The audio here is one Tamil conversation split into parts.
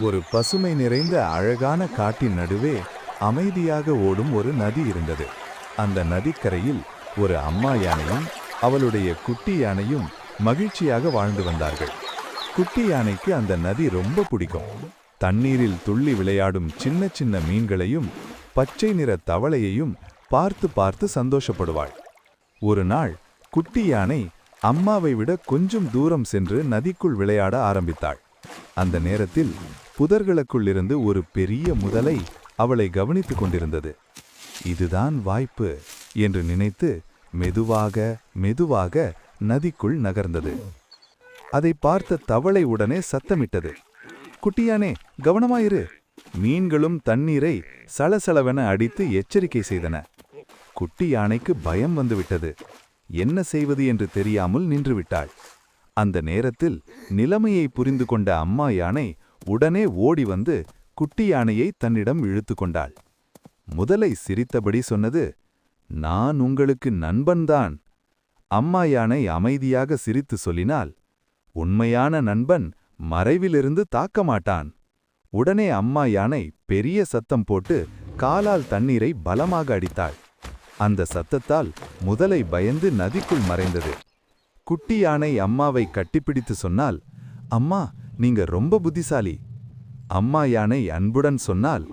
ஒரு பசுமை நிறைந்த அழகான காட்டின் நடுவே அமைதியாக ஓடும் ஒரு நதி இருந்தது. அந்த நதிக்கரையில் ஒரு அம்மா யானையும் அவளுடைய குட்டி யானையும் மகிழ்ச்சியாக வாழ்ந்து வந்தார்கள். குட்டி யானைக்கு அந்த நதி ரொம்ப பிடிக்கும். தண்ணீரில் துள்ளி விளையாடும் சின்ன சின்ன மீன்களையும் பச்சை நிற தவளையையும் பார்த்து பார்த்து சந்தோஷப்படுவாள். ஒரு நாள் குட்டி யானை அம்மாவை விட கொஞ்சம் தூரம் சென்று நதிக்குள் விளையாட ஆரம்பித்தாள். அந்த நேரத்தில் புதர்களுக்குள்ளிருந்து ஒரு பெரிய முதலை அவளை கவனித்துக் கொண்டிருந்தது. இதுதான் வாய்ப்பு என்று நினைத்து மெதுவாக மெதுவாக நதிக்குள் நகர்ந்தது. அதை பார்த்த தவளை உடனே சத்தமிட்டது. குட்டியானே, கவனமாயிரு! மீன்களும் தண்ணீரை சலசலவென அடித்து எச்சரிக்கை செய்தன. குட்டி யானைக்கு பயம் வந்துவிட்டது. என்ன செய்வது என்று தெரியாமல் நின்றுவிட்டாள். அந்த நேரத்தில் நிலைமையை புரிந்து கொண்ட அம்மா யானை உடனே ஓடி வந்து குட்டி யானையை தன்னிடம் இழுத்து கொண்டாள். முதலை சிரித்தபடி சொன்னது, நான் உங்களுக்கு நண்பன்தான். அம்மா யானை அமைதியாக சிரித்து சொல்லினாள், உண்மையான நண்பன் மறைவிலிருந்து தாக்க மாட்டான். உடனே அம்மா யானை பெரிய சத்தம் போட்டு காலால் தண்ணீரை பலமாக அடித்தாள். அந்த சத்தத்தால் முதலை பயந்து நதிக்குள் மறைந்தது. குட்டி யானை அம்மாவை கட்டிப்பிடித்து சொன்னால், அம்மா, நீங்க ரொம்ப புத்திசாலி. அம்மா யானை அன்புடன் சொன்னால்,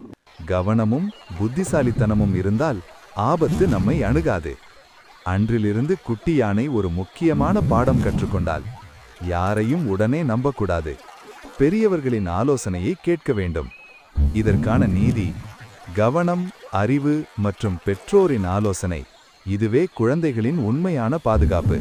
கவனமும் புத்திசாலித்தனமும் இருந்தால் ஆபத்து நம்மை அணுகாது. அன்றிலிருந்து குட்டி யானை ஒரு முக்கியமான பாடம் கற்றுக்கொண்டாள். யாரையும் உடனே நம்பக்கூடாது. பெரியவர்களின் ஆலோசனையை கேட்க வேண்டும். இதற்கான நீதி கவனம், அறிவு மற்றும் பெற்றோரின் ஆலோசனை. இதுவே குழந்தைகளின் உண்மையான பாதுகாப்பு.